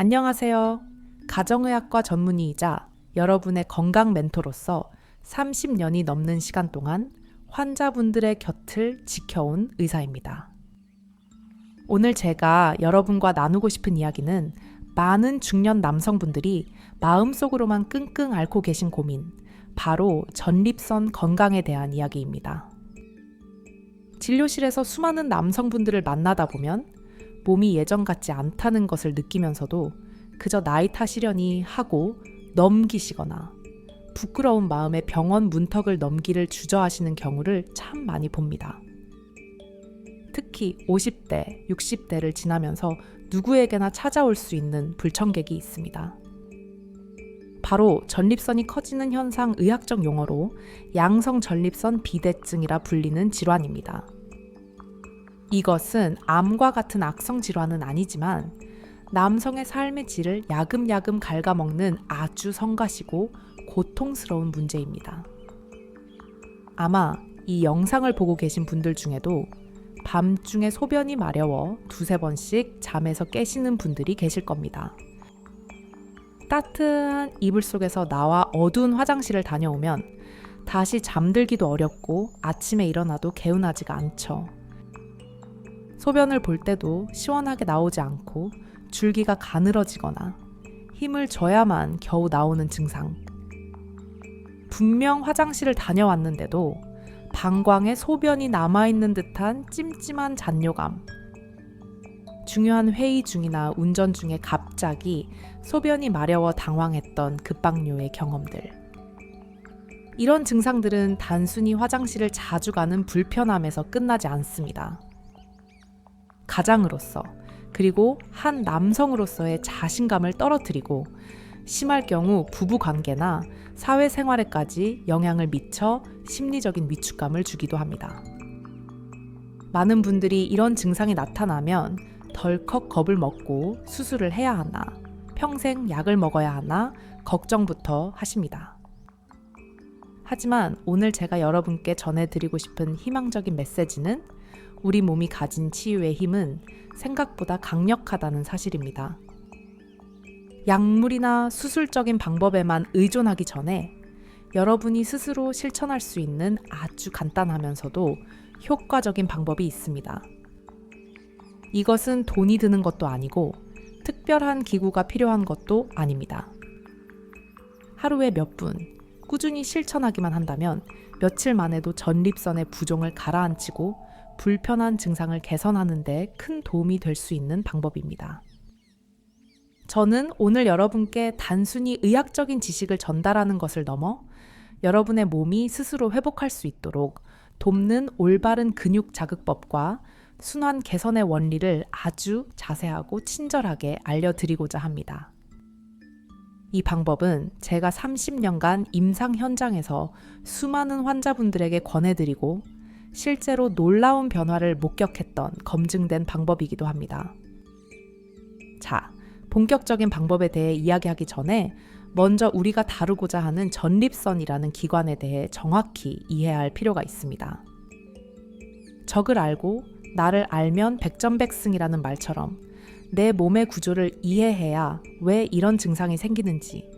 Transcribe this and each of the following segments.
안녕하세요. 가정의학과 전문의이자 여러분의 건강 멘토로서 30년이 넘는 시간 동안 환자분들의 곁을 지켜온 의사입니다. 오늘 제가 여러분과 나누고 싶은 이야기는 많은 중년 남성분들이 마음속으로만 끙끙 앓고 계신 고민, 바로 전립선 건강에 대한 이야기입니다. 진료실에서 수많은 남성분들을 만나다 보면 몸이 예전 같지 않다는 것을 느끼면서도 그저 나이 탓이려니 하고 넘기시거나 부끄러운 마음에 병원 문턱을 넘기를 주저하시는 경우를 참 많이 봅니다. 특히 50대, 60대를 지나면서 누구에게나 찾아올 수 있는 불청객이 있습니다. 바로 전립선이 커지는 현상 의학적 용어로 양성 전립선 비대증이라 불리는 질환입니다. 이것은 암과 같은 악성 질환은 아니지만 남성의 삶의 질을 야금야금 갉아먹는 아주 성가시고 고통스러운 문제입니다. 아마 이 영상을 보고 계신 분들 중에도 밤중에 소변이 마려워 두세 번씩 잠에서 깨시는 분들이 계실 겁니다. 따뜻한 이불 속에서 나와 어두운 화장실을 다녀오면 다시 잠들기도 어렵고 아침에 일어나도 개운하지가 않죠. 소변을 볼 때도 시원하게 나오지 않고 줄기가 가늘어지거나 힘을 줘야만 겨우 나오는 증상. 분명 화장실을 다녀왔는데도 방광에 소변이 남아있는 듯한 찜찜한 잔뇨감. 중요한 회의 중이나 운전 중에 갑자기 소변이 마려워 당황했던 급박요의 경험들. 이런 증상들은 단순히 화장실을 자주 가는 불편함에서 끝나지 않습니다. 가장으로서 그리고 한 남성으로서의 자신감을 떨어뜨리고 심할 경우 부부관계나 사회생활에까지 영향을 미쳐 심리적인 위축감을 주기도 합니다. 많은 분들이 이런 증상이 나타나면 덜컥 겁을 먹고 수술을 해야 하나, 평생 약을 먹어야 하나 걱정부터 하십니다. 하지만 오늘 제가 여러분께 전해드리고 싶은 희망적인 메시지는 우리 몸이 가진 치유의 힘은 생각보다 강력하다는 사실입니다. 약물이나 수술적인 방법에만 의존하기 전에 여러분이 스스로 실천할 수 있는 아주 간단하면서도 효과적인 방법이 있습니다. 이것은 돈이 드는 것도 아니고 특별한 기구가 필요한 것도 아닙니다. 하루에 몇 분 꾸준히 실천하기만 한다면 며칠 만에도 전립선의 부종을 가라앉히고 불편한 증상을 개선하는 데 큰 도움이 될 수 있는 방법입니다. 저는 오늘 여러분께 단순히 의학적인 지식을 전달하는 것을 넘어 여러분의 몸이 스스로 회복할 수 있도록 돕는 올바른 근육 자극법과 순환 개선의 원리를 아주 자세하고 친절하게 알려드리고자 합니다. 이 방법은 제가 30년간 임상 현장에서 수많은 환자분들에게 권해드리고 실제로 놀라운 변화를 목격했던 검증된 방법이기도 합니다. 자, 본격적인 방법에 대해 이야기하기 전에 먼저 우리가 다루고자 하는 전립선이라는 기관에 대해 정확히 이해해야 할 필요가 있습니다. 적을 알고 나를 알면 백전백승이라는 말처럼 내 몸의 구조를 이해해야 왜 이런 증상이 생기는지,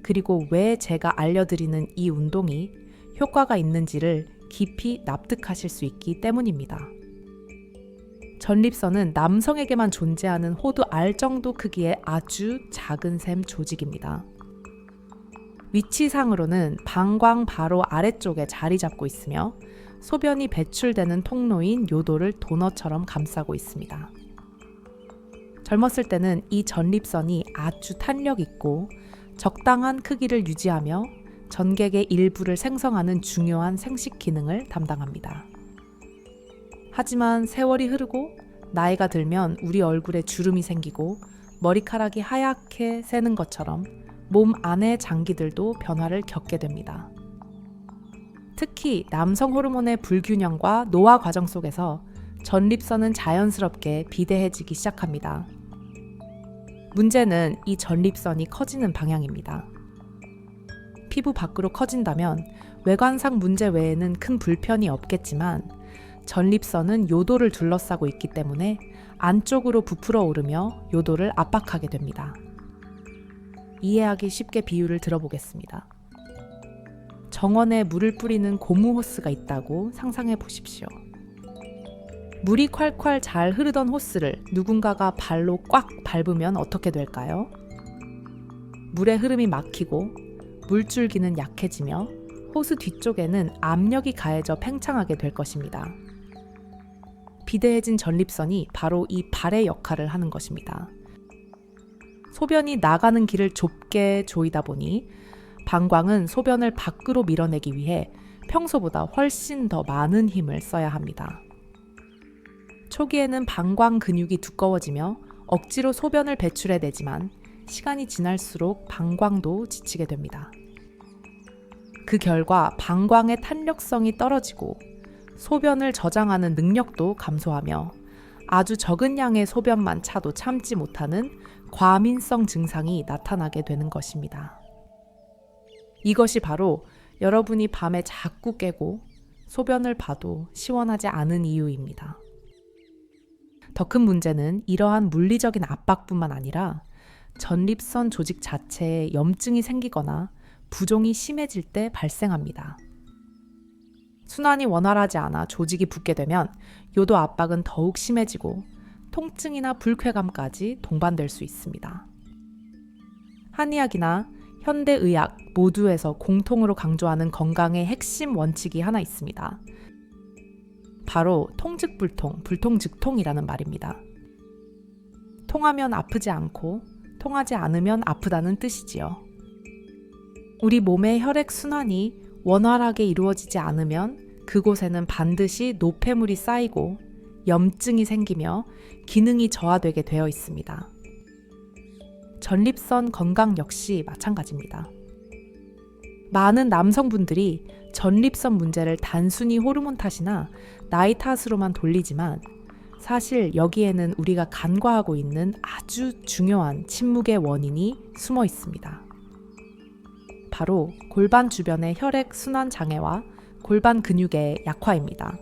그리고 왜 제가 알려드리는 이 운동이 효과가 있는지를 깊이 납득하실 수 있기 때문입니다. 전립선은 남성에게만 존재하는 호두 알 정도 크기의 아주 작은 샘 조직입니다. 위치상으로는 방광 바로 아래쪽에 자리 잡고 있으며 소변이 배출되는 통로인 요도를 도넛처럼 감싸고 있습니다. 젊었을 때는 이 전립선이 아주 탄력 있고 적당한 크기를 유지하며 전객의 일부를 생성하는 중요한 생식 기능을 담당합니다. 하지만 세월이 흐르고 나이가 들면 우리 얼굴에 주름이 생기고 머리카락이 하얗게 새는 것처럼 몸 안의 장기들도 변화를 겪게 됩니다. 특히 남성 호르몬의 불균형과 노화 과정 속에서 전립선은 자연스럽게 비대해지기 시작합니다. 문제는 이 전립선이 커지는 방향입니다. 피부 밖으로 커진다면 외관상 문제 외에는 큰 불편이 없겠지만 전립선은 요도를 둘러싸고 있기 때문에 안쪽으로 부풀어 오르며 요도를 압박하게 됩니다. 이해하기 쉽게 비유를 들어보겠습니다. 정원에 물을 뿌리는 고무 호스가 있다고 상상해 보십시오. 물이 콸콸 잘 흐르던 호스를 누군가가 발로 꽉 밟으면 어떻게 될까요? 물의 흐름이 막히고 물줄기는 약해지며 호스 뒤쪽에는 압력이 가해져 팽창하게 될 것입니다. 비대해진 전립선이 바로 이 발의 역할을 하는 것입니다. 소변이 나가는 길을 좁게 조이다 보니 방광은 소변을 밖으로 밀어내기 위해 평소보다 훨씬 더 많은 힘을 써야 합니다. 초기에는 방광 근육이 두꺼워지며 억지로 소변을 배출해내지만 시간이 지날수록 방광도 지치게 됩니다. 그 결과 방광의 탄력성이 떨어지고 소변을 저장하는 능력도 감소하며 아주 적은 양의 소변만 차도 참지 못하는 과민성 증상이 나타나게 되는 것입니다. 이것이 바로 여러분이 밤에 자꾸 깨고 소변을 봐도 시원하지 않은 이유입니다. 더 큰 문제는 이러한 물리적인 압박뿐만 아니라 전립선 조직 자체에 염증이 생기거나 부종이 심해질 때 발생합니다. 순환이 원활하지 않아 조직이 붓게 되면 요도 압박은 더욱 심해지고 통증이나 불쾌감까지 동반될 수 있습니다. 한의학이나 현대의학 모두에서 공통으로 강조하는 건강의 핵심 원칙이 하나 있습니다. 바로 통즉불통, 불통즉통이라는 말입니다. 통하면 아프지 않고 통하지 않으면 아프다는 뜻이지요. 우리 몸의 혈액 순환이 원활하게 이루어지지 않으면 그곳에는 반드시 노폐물이 쌓이고 염증이 생기며 기능이 저하되게 되어 있습니다. 전립선 건강 역시 마찬가지입니다. 많은 남성분들이 전립선 문제를 단순히 호르몬 탓이나 나이 탓으로만 돌리지만 사실 여기에는 우리가 간과하고 있는 아주 중요한 침묵의 원인이 숨어 있습니다. 바로 골반 주변의 혈액 순환 장애와 골반 근육의 약화입니다.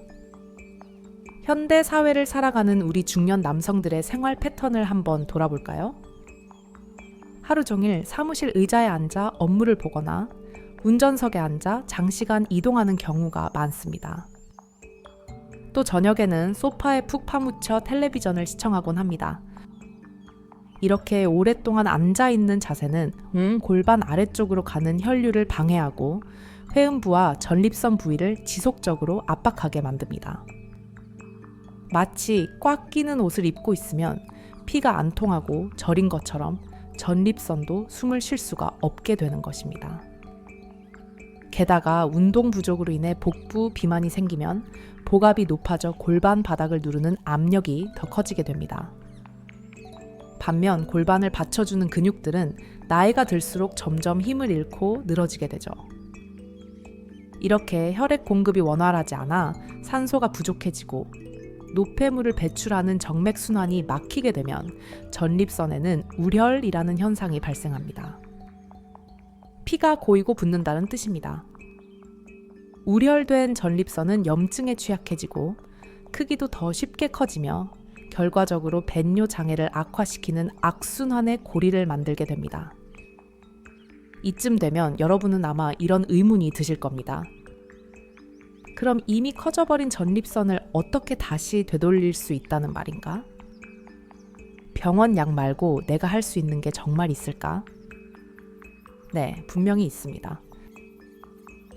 현대 사회를 살아가는 우리 중년 남성들의 생활 패턴을 한번 돌아볼까요? 하루 종일 사무실 의자에 앉아 업무를 보거나 운전석에 앉아 장시간 이동하는 경우가 많습니다. 또 저녁에는 소파에 푹 파묻혀 텔레비전을 시청하곤 합니다. 이렇게 오랫동안 앉아있는 자세는 골반 아래쪽으로 가는 혈류를 방해하고 회음부와 전립선 부위를 지속적으로 압박하게 만듭니다. 마치 꽉 끼는 옷을 입고 있으면 피가 안 통하고 저린 것처럼 전립선도 숨을 쉴 수가 없게 되는 것입니다. 게다가 운동 부족으로 인해 복부 비만이 생기면 복압이 높아져 골반 바닥을 누르는 압력이 더 커지게 됩니다. 반면 골반을 받쳐주는 근육들은 나이가 들수록 점점 힘을 잃고 늘어지게 되죠. 이렇게 혈액 공급이 원활하지 않아 산소가 부족해지고 노폐물을 배출하는 정맥순환이 막히게 되면 전립선에는 우혈이라는 현상이 발생합니다. 피가 고이고 붓는다는 뜻입니다. 우혈된 전립선은 염증에 취약해지고 크기도 더 쉽게 커지며 결과적으로 벤뇨 장애를 악화시키는 악순환의 고리를 만들게 됩니다. 이쯤 되면 여러분은 아마 이런 의문이 드실 겁니다. 그럼 이미 커져버린 전립선을 어떻게 다시 되돌릴 수 있다는 말인가? 병원 약 말고 내가 할 수 있는 게 정말 있을까? 네, 분명히 있습니다.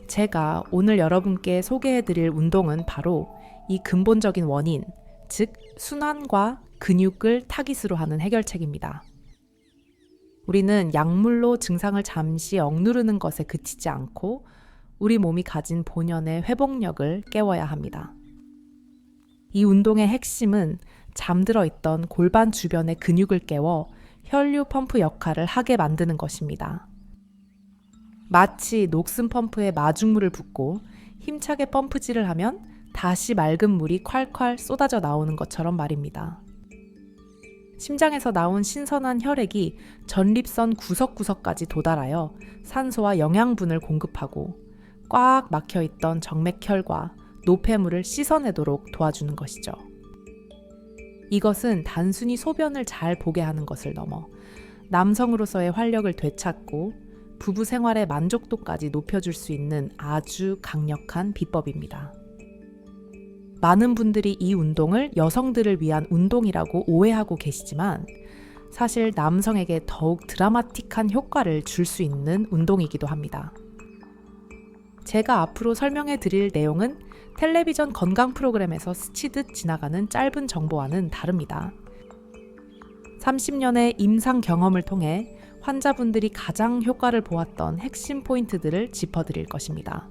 제가 오늘 여러분께 소개해드릴 운동은 바로 이 근본적인 원인, 즉 순환과 근육을 타깃으로 하는 해결책입니다. 우리는 약물로 증상을 잠시 억누르는 것에 그치지 않고 우리 몸이 가진 본연의 회복력을 깨워야 합니다. 이 운동의 핵심은 잠들어 있던 골반 주변의 근육을 깨워 혈류 펌프 역할을 하게 만드는 것입니다. 마치 녹슨 펌프에 마중물을 붓고 힘차게 펌프질을 하면 다시 맑은 물이 콸콸 쏟아져 나오는 것처럼 말입니다. 심장에서 나온 신선한 혈액이 전립선 구석구석까지 도달하여 산소와 영양분을 공급하고 꽉 막혀있던 정맥혈과 노폐물을 씻어내도록 도와주는 것이죠. 이것은 단순히 소변을 잘 보게 하는 것을 넘어 남성으로서의 활력을 되찾고 부부 생활의 만족도까지 높여줄 수 있는 아주 강력한 비법입니다. 많은 분들이 이 운동을 여성들을 위한 운동이라고 오해하고 계시지만 사실 남성에게 더욱 드라마틱한 효과를 줄 수 있는 운동이기도 합니다. 제가 앞으로 설명해 드릴 내용은 텔레비전 건강 프로그램에서 스치듯 지나가는 짧은 정보와는 다릅니다. 30년의 임상 경험을 통해 환자분들이 가장 효과를 보았던 핵심 포인트들을 짚어드릴 것입니다.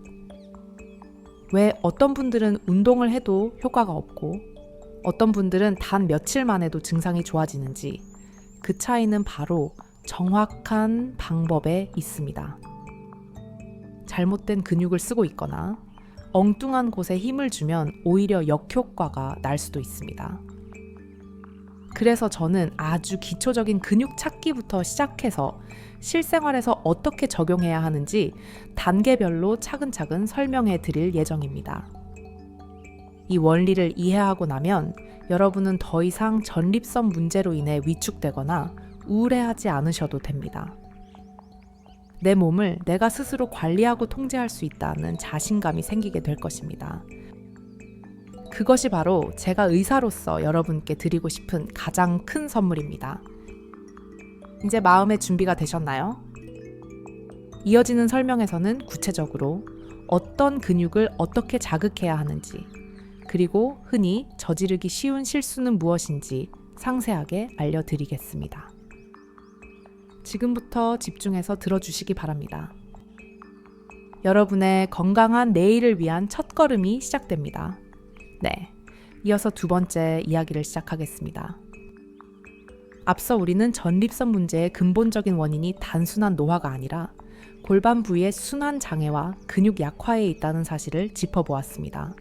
왜 어떤 분들은 운동을 해도 효과가 없고 어떤 분들은 단 며칠만 해도 증상이 좋아지는지 그 차이는 바로 정확한 방법에 있습니다. 잘못된 근육을 쓰고 있거나 엉뚱한 곳에 힘을 주면 오히려 역효과가 날 수도 있습니다. 그래서 저는 아주 기초적인 근육 찾기부터 시작해서 실생활에서 어떻게 적용해야 하는지 단계별로 차근차근 설명해 드릴 예정입니다. 이 원리를 이해하고 나면 여러분은 더 이상 전립선 문제로 인해 위축되거나 우울해하지 않으셔도 됩니다. 내 몸을 내가 스스로 관리하고 통제할 수 있다는 자신감이 생기게 될 것입니다. 그것이 바로 제가 의사로서 여러분께 드리고 싶은 가장 큰 선물입니다. 이제 마음의 준비가 되셨나요? 이어지는 설명에서는 구체적으로 어떤 근육을 어떻게 자극해야 하는지, 그리고 흔히 저지르기 쉬운 실수는 무엇인지 상세하게 알려드리겠습니다. 지금부터 집중해서 들어주시기 바랍니다. 여러분의 건강한 내일을 위한 첫걸음이 시작됩니다. 네, 이어서 두 번째 이야기를 시작하겠습니다. 앞서 우리는 전립선 문제의 근본적인 원인이 단순한 노화가 아니라 골반 부위의 순환 장애와 근육 약화에 있다는 사실을 짚어보았습니다.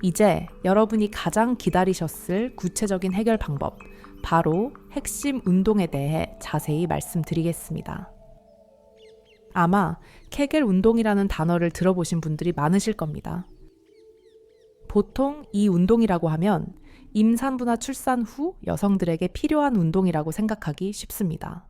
이제 여러분이 가장 기다리셨을 구체적인 해결 방법, 바로 핵심 운동에 대해 자세히 말씀드리겠습니다. 아마 케겔 운동이라는 단어를 들어보신 분들이 많으실 겁니다. 보통 이 운동이라고 하면 임산부나 출산 후 여성들에게 필요한 운동이라고 생각하기 쉽습니다.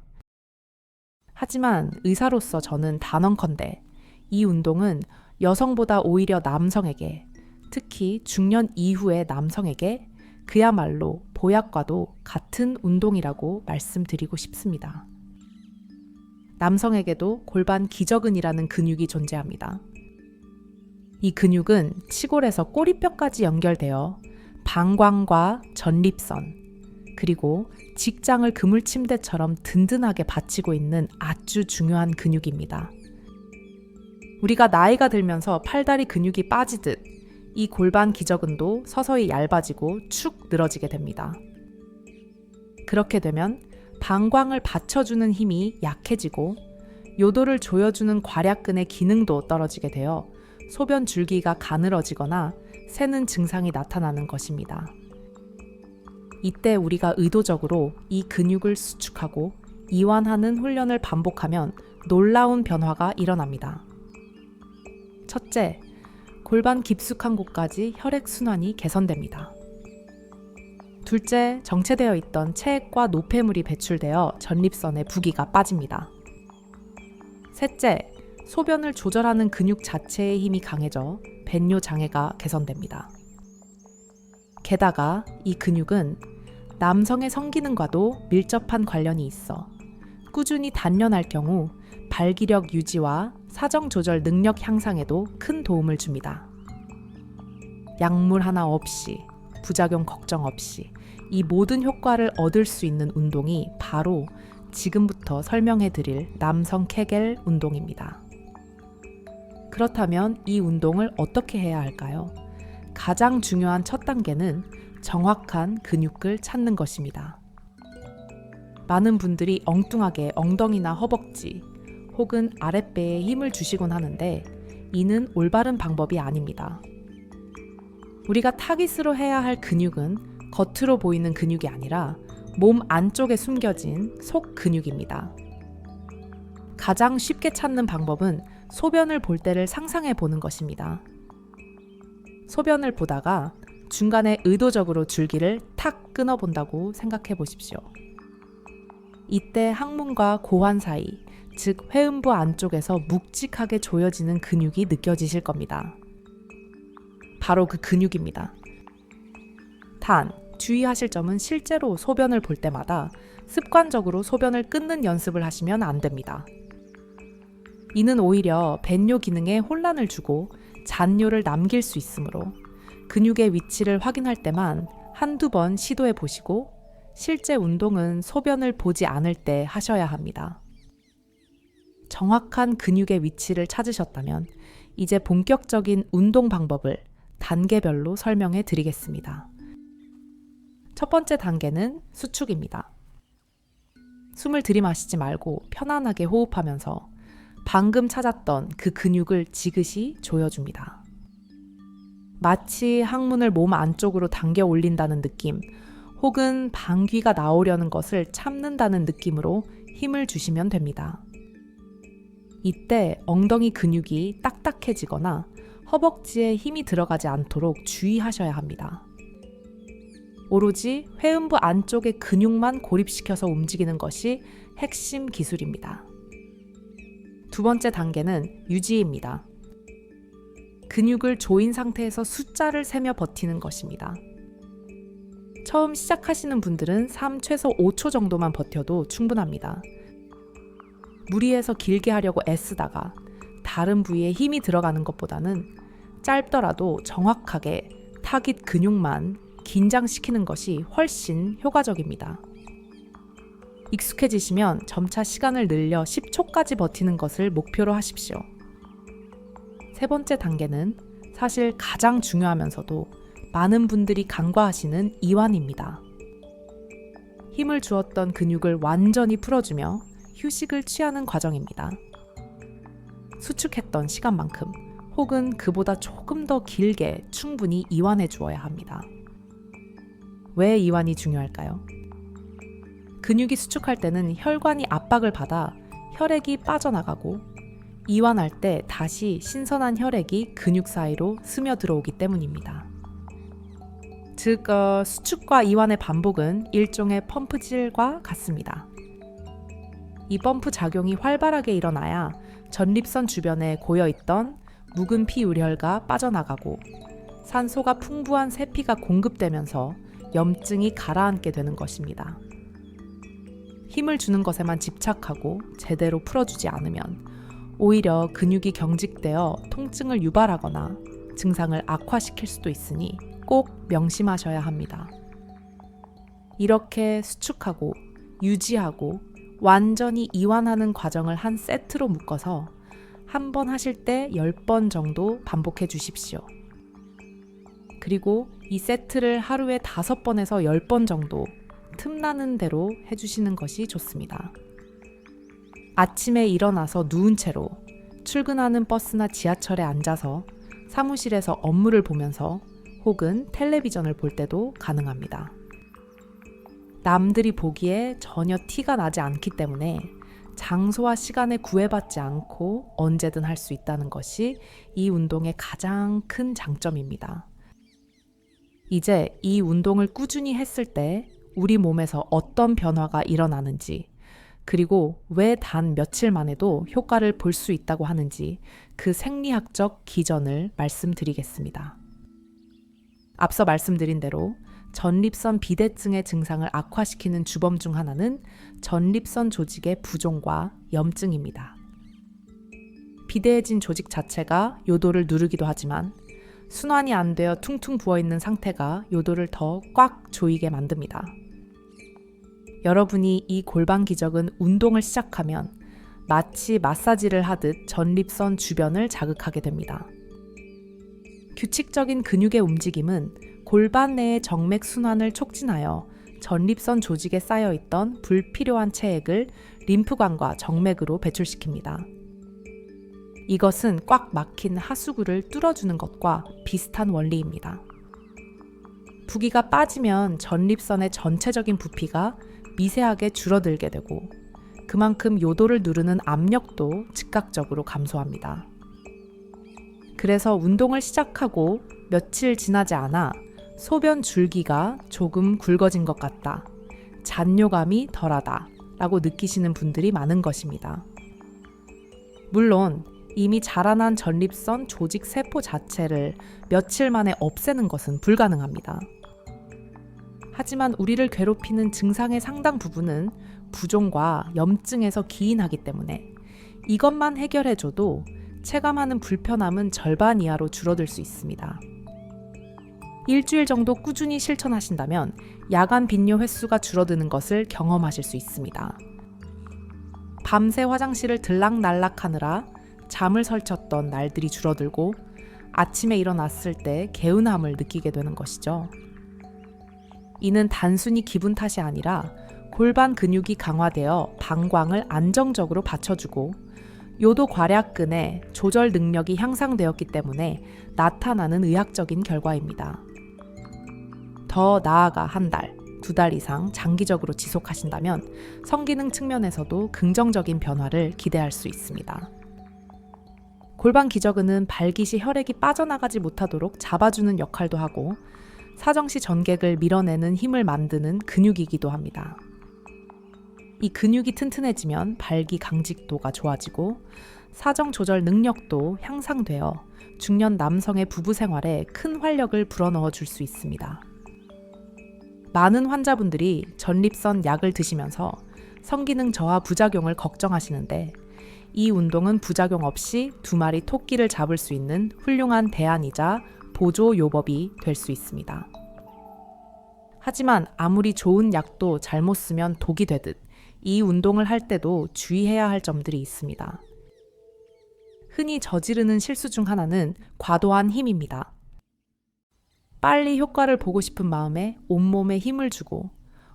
하지만 의사로서 저는 단언컨대 이 운동은 여성보다 오히려 남성에게, 특히 중년 이후의 남성에게 그야말로 보약과도 같은 운동이라고 말씀드리고 싶습니다. 남성에게도 골반 기저근이라는 근육이 존재합니다. 이 근육은 치골에서 꼬리뼈까지 연결되어 방광과 전립선, 그리고 직장을 그물 침대처럼 든든하게 받치고 있는 아주 중요한 근육입니다. 우리가 나이가 들면서 팔다리 근육이 빠지듯 이 골반 기저근도 서서히 얇아지고 축 늘어지게 됩니다. 그렇게 되면 방광을 받쳐주는 힘이 약해지고 요도를 조여주는 괄약근의 기능도 떨어지게 되어 소변 줄기가 가늘어지거나 새는 증상이 나타나는 것입니다. 이때 우리가 의도적으로 이 근육을 수축하고 이완하는 훈련을 반복하면 놀라운 변화가 일어납니다. 첫째, 골반 깊숙한 곳까지 혈액순환이 개선됩니다. 둘째, 정체되어 있던 체액과 노폐물이 배출되어 전립선의 부기가 빠집니다. 셋째, 소변을 조절하는 근육 자체의 힘이 강해져 배뇨 장애가 개선됩니다. 게다가 이 근육은 남성의 성기능과도 밀접한 관련이 있어 꾸준히 단련할 경우 발기력 유지와 사정 조절 능력 향상에도 큰 도움을 줍니다. 약물 하나 없이, 부작용 걱정 없이 이 모든 효과를 얻을 수 있는 운동이 바로 지금부터 설명해 드릴 남성 케겔 운동입니다. 그렇다면 이 운동을 어떻게 해야 할까요? 가장 중요한 첫 단계는 정확한 근육을 찾는 것입니다. 많은 분들이 엉뚱하게 엉덩이나 허벅지 혹은 아랫배에 힘을 주시곤 하는데 이는 올바른 방법이 아닙니다. 우리가 타깃으로 해야 할 근육은 겉으로 보이는 근육이 아니라 몸 안쪽에 숨겨진 속 근육입니다. 가장 쉽게 찾는 방법은 소변을 볼 때를 상상해 보는 것입니다. 소변을 보다가 중간에 의도적으로 줄기를 탁 끊어본다고 생각해 보십시오. 이때 항문과 고환 사이, 즉 회음부 안쪽에서 묵직하게 조여지는 근육이 느껴지실 겁니다. 바로 그 근육입니다. 단, 주의하실 점은 실제로 소변을 볼 때마다 습관적으로 소변을 끊는 연습을 하시면 안 됩니다. 이는 오히려 벤뇨 기능에 혼란을 주고 잔뇨를 남길 수 있으므로 근육의 위치를 확인할 때만 한두 번 시도해 보시고 실제 운동은 소변을 보지 않을 때 하셔야 합니다. 정확한 근육의 위치를 찾으셨다면 이제 본격적인 운동 방법을 단계별로 설명해 드리겠습니다. 첫 번째 단계는 수축입니다. 숨을 들이마시지 말고 편안하게 호흡하면서 방금 찾았던 그 근육을 지그시 조여줍니다. 마치 항문을 몸 안쪽으로 당겨 올린다는 느낌, 혹은 방귀가 나오려는 것을 참는다는 느낌으로 힘을 주시면 됩니다. 이때 엉덩이 근육이 딱딱해지거나 허벅지에 힘이 들어가지 않도록 주의하셔야 합니다. 오로지 회음부 안쪽의 근육만 고립시켜서 움직이는 것이 핵심 기술입니다. 두 번째 단계는 유지입니다. 근육을 조인 상태에서 숫자를 세며 버티는 것입니다. 처음 시작하시는 분들은 3 최소 5초 정도만 버텨도 충분합니다. 무리해서 길게 하려고 애쓰다가 다른 부위에 힘이 들어가는 것보다는 짧더라도 정확하게 타깃 근육만 긴장시키는 것이 훨씬 효과적입니다. 익숙해지시면 점차 시간을 늘려 10초까지 버티는 것을 목표로 하십시오. 세 번째 단계는 사실 가장 중요하면서도 많은 분들이 간과하시는 이완입니다. 힘을 주었던 근육을 완전히 풀어주며 휴식을 취하는 과정입니다. 수축했던 시간만큼 혹은 그보다 조금 더 길게 충분히 이완해 주어야 합니다. 왜 이완이 중요할까요? 근육이 수축할 때는 혈관이 압박을 받아 혈액이 빠져나가고 이완할 때 다시 신선한 혈액이 근육 사이로 스며들어오기 때문입니다. 즉, 수축과 이완의 반복은 일종의 펌프질과 같습니다. 이 펌프 작용이 활발하게 일어나야 전립선 주변에 고여있던 묵은 피우혈과 빠져나가고 산소가 풍부한 세피가 공급되면서 염증이 가라앉게 되는 것입니다. 힘을 주는 것에만 집착하고 제대로 풀어주지 않으면 오히려 근육이 경직되어 통증을 유발하거나 증상을 악화시킬 수도 있으니 꼭 명심하셔야 합니다. 이렇게 수축하고 유지하고 완전히 이완하는 과정을 한 세트로 묶어서 한 번 하실 때 10번 정도 반복해 주십시오. 그리고 이 세트를 하루에 5번에서 10번 정도 틈나는 대로 해주시는 것이 좋습니다. 아침에 일어나서 누운 채로 출근하는 버스나 지하철에 앉아서 사무실에서 업무를 보면서 혹은 텔레비전을 볼 때도 가능합니다. 남들이 보기에 전혀 티가 나지 않기 때문에 장소와 시간에 구애받지 않고 언제든 할 수 있다는 것이 이 운동의 가장 큰 장점입니다. 이제 이 운동을 꾸준히 했을 때 우리 몸에서 어떤 변화가 일어나는지, 그리고 왜 단 며칠 만에도 효과를 볼 수 있다고 하는지 그 생리학적 기전을 말씀드리겠습니다. 앞서 말씀드린 대로 전립선 비대증의 증상을 악화시키는 주범 중 하나는 전립선 조직의 부종과 염증입니다. 비대해진 조직 자체가 요도를 누르기도 하지만 순환이 안 되어 퉁퉁 부어있는 상태가 요도를 더 꽉 조이게 만듭니다. 여러분이 이 골반 기적은 운동을 시작하면 마치 마사지를 하듯 전립선 주변을 자극하게 됩니다. 규칙적인 근육의 움직임은 골반 내의 정맥 순환을 촉진하여 전립선 조직에 쌓여있던 불필요한 체액을 림프관과 정맥으로 배출시킵니다. 이것은 꽉 막힌 하수구를 뚫어주는 것과 비슷한 원리입니다. 부기가 빠지면 전립선의 전체적인 부피가 미세하게 줄어들게 되고 그만큼 요도를 누르는 압력도 즉각적으로 감소합니다. 그래서 운동을 시작하고 며칠 지나지 않아 소변 줄기가 조금 굵어진 것 같다, 잔뇨감이 덜하다 라고 느끼시는 분들이 많은 것입니다. 물론 이미 자라난 전립선 조직 세포 자체를 며칠 만에 없애는 것은 불가능합니다. 하지만 우리를 괴롭히는 증상의 상당 부분은 부종과 염증에서 기인하기 때문에 이것만 해결해줘도 체감하는 불편함은 절반 이하로 줄어들 수 있습니다. 일주일 정도 꾸준히 실천하신다면 야간 빈뇨 횟수가 줄어드는 것을 경험하실 수 있습니다. 밤새 화장실을 들락날락하느라 잠을 설쳤던 날들이 줄어들고 아침에 일어났을 때 개운함을 느끼게 되는 것이죠. 이는 단순히 기분 탓이 아니라 골반 근육이 강화되어 방광을 안정적으로 받쳐주고 요도 괄약근의 조절 능력이 향상되었기 때문에 나타나는 의학적인 결과입니다. 더 나아가 한 달, 2달 이상 장기적으로 지속하신다면 성기능 측면에서도 긍정적인 변화를 기대할 수 있습니다. 골반 기저근은 발기 시 혈액이 빠져나가지 못하도록 잡아주는 역할도 하고 사정시 전객을 밀어내는 힘을 만드는 근육이기도 합니다. 이 근육이 튼튼해지면 발기 강직도가 좋아지고 사정 조절 능력도 향상되어 중년 남성의 부부 생활에 큰 활력을 불어넣어 줄 수 있습니다. 많은 환자분들이 전립선 약을 드시면서 성기능 저하 부작용을 걱정하시는데 이 운동은 부작용 없이 2마리 토끼를 잡을 수 있는 훌륭한 대안이자 보조 요법이 될 수 있습니다. 하지만 아무리 좋은 약도 잘못 쓰면 독이 되듯 이 운동을 할 때도 주의해야 할 점들이 있습니다. 흔히 저지르는 실수 중 하나는 과도한 힘입니다. 빨리 효과를 보고 싶은 마음에 온몸에 힘을 주고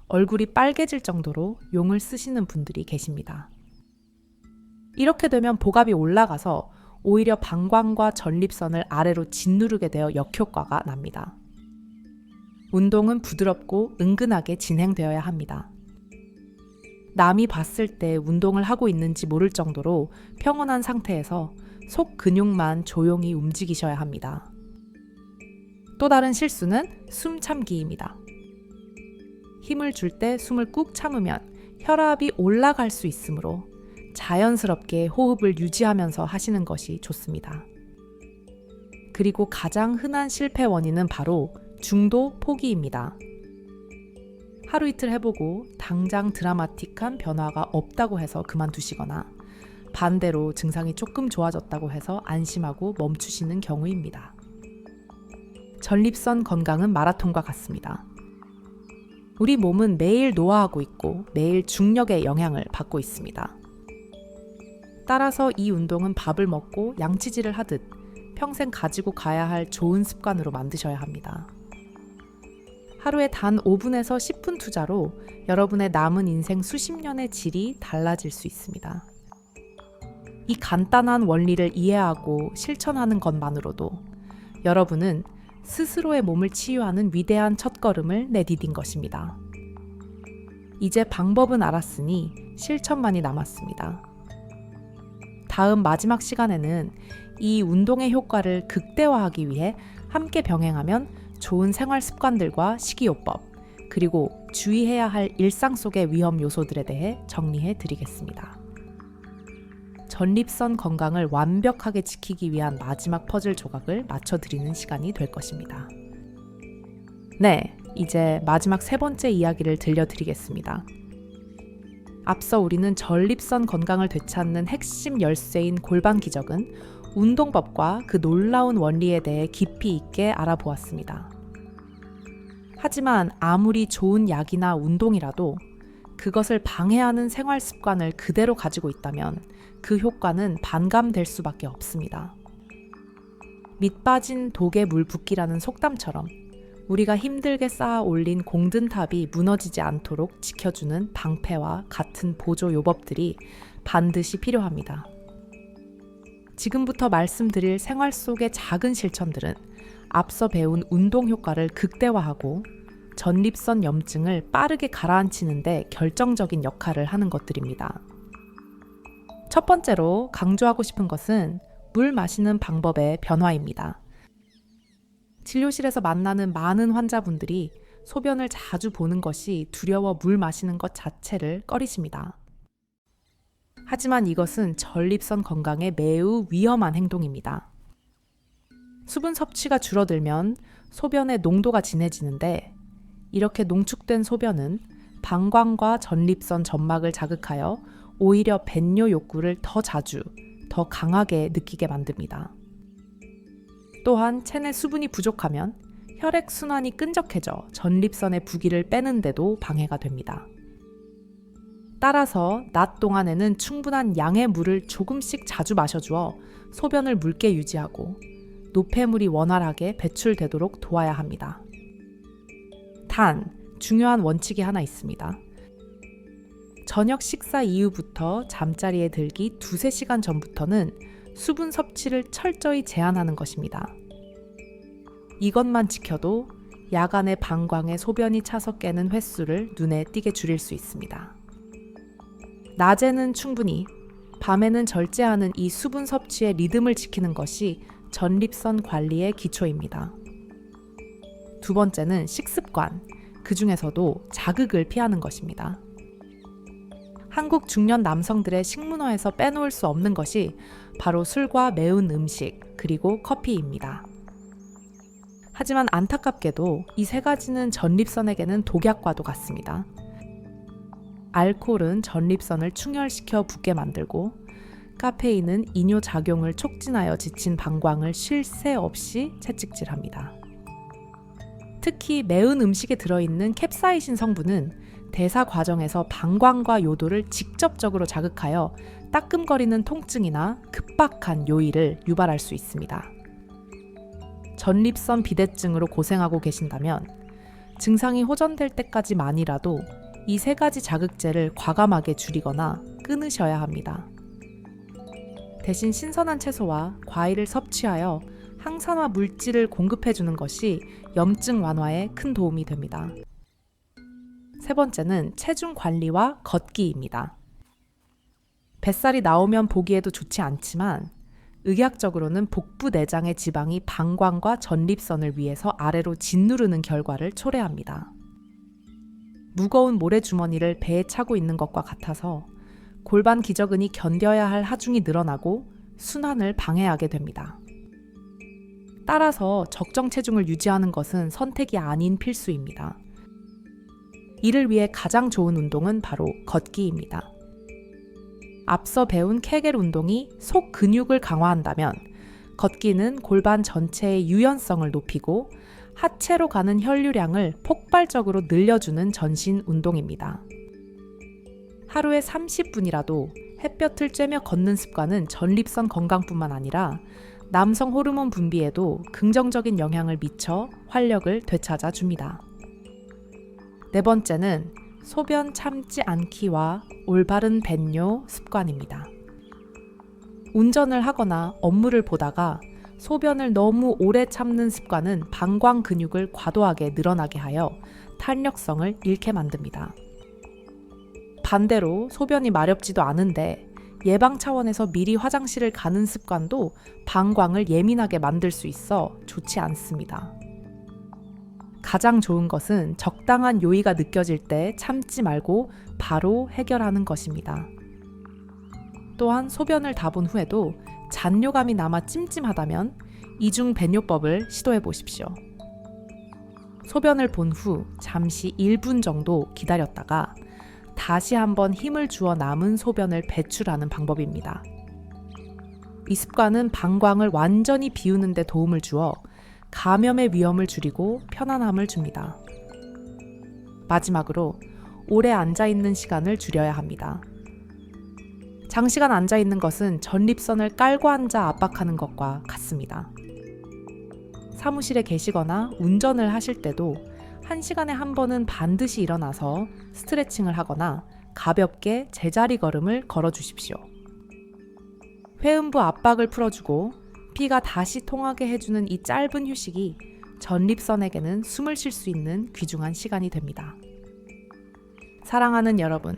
얼굴이 빨개질 정도로 용을 쓰시는 분들이 계십니다. 이렇게 되면 복압이 올라가서 오히려 방광과 전립선을 아래로 짓누르게 되어 역효과가 납니다. 운동은 부드럽고 은근하게 진행되어야 합니다. 남이 봤을 때 운동을 하고 있는지 모를 정도로 평온한 상태에서 속 근육만 조용히 움직이셔야 합니다. 또 다른 실수는 숨 참기입니다. 힘을 줄 때 숨을 꾹 참으면 혈압이 올라갈 수 있으므로 자연스럽게 호흡을 유지하면서 하시는 것이 좋습니다. 그리고 가장 흔한 실패 원인은 바로 중도 포기입니다. 하루 이틀 해보고 당장 드라마틱한 변화가 없다고 해서 그만두시거나 반대로 증상이 조금 좋아졌다고 해서 안심하고 멈추시는 경우입니다. 전립선 건강은 마라톤과 같습니다. 우리 몸은 매일 노화하고 있고 매일 중력의 영향을 받고 있습니다. 따라서 이 운동은 밥을 먹고 양치질을 하듯 평생 가지고 가야 할 좋은 습관으로 만드셔야 합니다. 하루에 단 5분에서 10분 투자로 여러분의 남은 인생 수십 년의 질이 달라질 수 있습니다. 이 간단한 원리를 이해하고 실천하는 것만으로도 여러분은 스스로의 몸을 치유하는 위대한 첫걸음을 내디딘 것입니다. 이제 방법은 알았으니 실천만이 남았습니다. 다음 마지막 시간에는 이 운동의 효과를 극대화하기 위해 함께 병행하면 좋은 생활 습관들과 식이요법, 그리고 주의해야 할 일상 속의 위험 요소들에 대해 정리해 드리겠습니다. 전립선 건강을 완벽하게 지키기 위한 마지막 퍼즐 조각을 맞춰드리는 시간이 될 것입니다. 네, 이제 마지막 3번째 이야기를 들려드리겠습니다. 앞서 우리는 전립선 건강을 되찾는 핵심 열쇠인 골반 기저근, 운동법과 그 놀라운 원리에 대해 깊이 있게 알아보았습니다. 하지만 아무리 좋은 약이나 운동이라도 그것을 방해하는 생활 습관을 그대로 가지고 있다면 그 효과는 반감될 수밖에 없습니다. 밑 빠진 독에 물 붓기라는 속담처럼 우리가 힘들게 쌓아 올린 공든탑이 무너지지 않도록 지켜주는 방패와 같은 보조 요법들이 반드시 필요합니다. 지금부터 말씀드릴 생활 속의 작은 실천들은 앞서 배운 운동 효과를 극대화하고 전립선 염증을 빠르게 가라앉히는 데 결정적인 역할을 하는 것들입니다. 첫 번째로 강조하고 싶은 것은 물 마시는 방법의 변화입니다. 진료실에서 만나는 많은 환자분들이 소변을 자주 보는 것이 두려워 물 마시는 것 자체를 꺼리십니다. 하지만 이것은 전립선 건강에 매우 위험한 행동입니다. 수분 섭취가 줄어들면 소변의 농도가 진해지는데 이렇게 농축된 소변은 방광과 전립선 점막을 자극하여 오히려 배뇨 욕구를 더 자주, 더 강하게 느끼게 만듭니다. 또한 체내 수분이 부족하면 혈액순환이 끈적해져 전립선의 부기를 빼는데도 방해가 됩니다. 따라서 낮 동안에는 충분한 양의 물을 조금씩 자주 마셔주어 소변을 묽게 유지하고 노폐물이 원활하게 배출되도록 도와야 합니다. 단, 중요한 원칙이 하나 있습니다. 저녁 식사 이후부터 잠자리에 들기 2-3시간 전부터는 수분 섭취를 철저히 제한하는 것입니다. 이것만 지켜도 야간에 방광에 소변이 차서 깨는 횟수를 눈에 띄게 줄일 수 있습니다. 낮에는 충분히, 밤에는 절제하는 이 수분 섭취의 리듬을 지키는 것이 전립선 관리의 기초입니다. 두 번째는 식습관, 그 중에서도 자극을 피하는 것입니다. 한국 중년 남성들의 식문화에서 빼놓을 수 없는 것이 바로 술과 매운 음식, 그리고 커피입니다. 하지만 안타깝게도 이 세 가지는 전립선에게는 독약과도 같습니다. 알코올은 전립선을 충혈시켜 붓게 만들고 카페인은 이뇨 작용을 촉진하여 지친 방광을 쉴 새 없이 채찍질합니다. 특히 매운 음식에 들어있는 캡사이신 성분은 대사 과정에서 방광과 요도를 직접적으로 자극하여 따끔거리는 통증이나 급박한 요일을 유발할 수 있습니다. 전립선 비대증으로 고생하고 계신다면 증상이 호전될 때까지만이라도 이 세 가지 자극제를 과감하게 줄이거나 끊으셔야 합니다. 대신 신선한 채소와 과일을 섭취하여 항산화 물질을 공급해주는 것이 염증 완화에 큰 도움이 됩니다. 세 번째는 체중 관리와 걷기입니다. 뱃살이 나오면 보기에도 좋지 않지만 의학적으로는 복부 내장의 지방이 방광과 전립선을 위해서 아래로 짓누르는 결과를 초래합니다. 무거운 모래주머니를 배에 차고 있는 것과 같아서 골반 기저근이 견뎌야 할 하중이 늘어나고 순환을 방해하게 됩니다. 따라서 적정 체중을 유지하는 것은 선택이 아닌 필수입니다. 이를 위해 가장 좋은 운동은 바로 걷기입니다. 앞서 배운 케겔 운동이 속 근육을 강화한다면 걷기는 골반 전체의 유연성을 높이고 하체로 가는 혈류량을 폭발적으로 늘려주는 전신 운동입니다. 하루에 30분이라도 햇볕을 쬐며 걷는 습관은 전립선 건강뿐만 아니라 남성 호르몬 분비에도 긍정적인 영향을 미쳐 활력을 되찾아 줍니다. 네 번째는 소변 참지 않기와 올바른 배뇨 습관입니다. 운전을 하거나 업무를 보다가 소변을 너무 오래 참는 습관은 방광 근육을 과도하게 늘어나게 하여 탄력성을 잃게 만듭니다. 반대로 소변이 마렵지도 않은데 예방 차원에서 미리 화장실을 가는 습관도 방광을 예민하게 만들 수 있어 좋지 않습니다. 가장 좋은 것은 적당한 요의가 느껴질 때 참지 말고 바로 해결하는 것입니다. 또한 소변을 다 본 후에도 잔뇨감이 남아 찜찜하다면 이중 배뇨법을 시도해 보십시오. 소변을 본 후 잠시 1분 정도 기다렸다가 다시 한번 힘을 주어 남은 소변을 배출하는 방법입니다. 이 습관은 방광을 완전히 비우는 데 도움을 주어 감염의 위험을 줄이고 편안함을 줍니다. 마지막으로 오래 앉아있는 시간을 줄여야 합니다. 장시간 앉아있는 것은 전립선을 깔고 앉아 압박하는 것과 같습니다. 사무실에 계시거나 운전을 하실 때도 1시간에 한 번은 반드시 일어나서 스트레칭을 하거나 가볍게 제자리 걸음을 걸어주십시오. 회음부 압박을 풀어주고 피가 다시 통하게 해주는 이 짧은 휴식이 전립선에게는 숨을 쉴 수 있는 귀중한 시간이 됩니다. 사랑하는 여러분,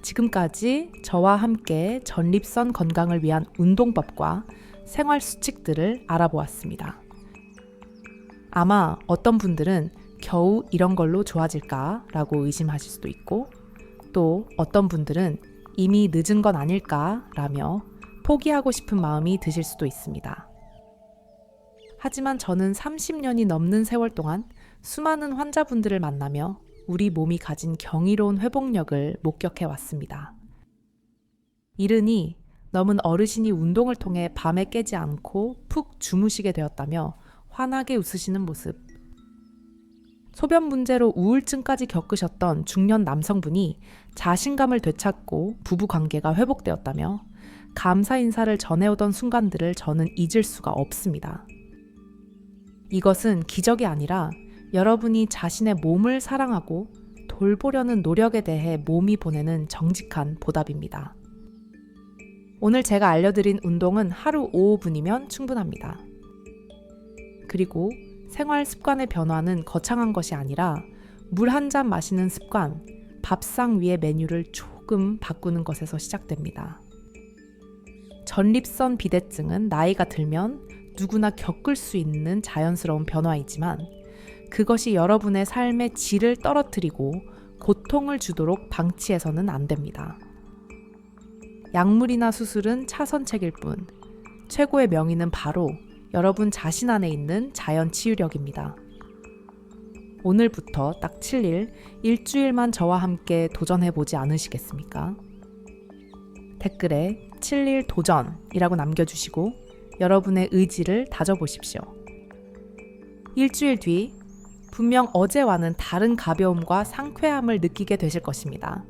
지금까지 저와 함께 전립선 건강을 위한 운동법과 생활 수칙들을 알아보았습니다. 아마 어떤 분들은 겨우 이런 걸로 좋아질까라고 의심하실 수도 있고, 또 어떤 분들은 이미 늦은 건 아닐까라며 포기하고 싶은 마음이 드실 수도 있습니다. 하지만 저는 30년이 넘는 세월 동안 수많은 환자분들을 만나며 우리 몸이 가진 경이로운 회복력을 목격해 왔습니다. 이르니 넘은 어르신이 운동을 통해 밤에 깨지 않고 푹 주무시게 되었다며 환하게 웃으시는 모습. 소변 문제로 우울증까지 겪으셨던 중년 남성분이 자신감을 되찾고 부부 관계가 회복되었다며 감사 인사를 전해오던 순간들을 저는 잊을 수가 없습니다. 이것은 기적이 아니라 여러분이 자신의 몸을 사랑하고 돌보려는 노력에 대해 몸이 보내는 정직한 보답입니다. 오늘 제가 알려드린 운동은 하루 5분이면 충분합니다. 그리고 생활 습관의 변화는 거창한 것이 아니라 물 한 잔 마시는 습관, 밥상 위의 메뉴를 조금 바꾸는 것에서 시작됩니다. 전립선 비대증은 나이가 들면 누구나 겪을 수 있는 자연스러운 변화이지만 그것이 여러분의 삶의 질을 떨어뜨리고 고통을 주도록 방치해서는 안 됩니다. 약물이나 수술은 차선책일 뿐 최고의 명의는 바로 여러분 자신 안에 있는 자연 치유력입니다. 오늘부터 딱 7일, 일주일만 저와 함께 도전해보지 않으시겠습니까? 댓글에 7일 도전이라고 남겨주시고 여러분의 의지를 다져보십시오. 일주일 뒤 분명 어제와는 다른 가벼움과 상쾌함을 느끼게 되실 것입니다.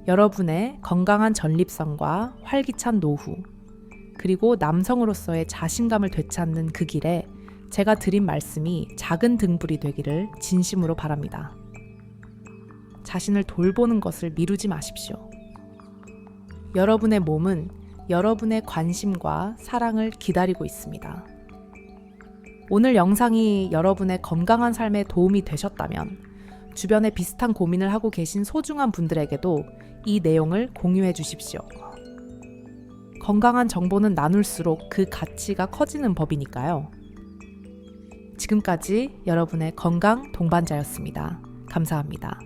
여러분의 건강한 전립선과 활기찬 노후, 그리고 남성으로서의 자신감을 되찾는 그 길에 제가 드린 말씀이 작은 등불이 되기를 진심으로 바랍니다. 자신을 돌보는 것을 미루지 마십시오. 여러분의 몸은 여러분의 관심과 사랑을 기다리고 있습니다. 오늘 영상이 여러분의 건강한 삶에 도움이 되셨다면 주변에 비슷한 고민을 하고 계신 소중한 분들에게도 이 내용을 공유해 주십시오. 건강한 정보는 나눌수록 그 가치가 커지는 법이니까요. 지금까지 여러분의 건강 동반자였습니다. 감사합니다.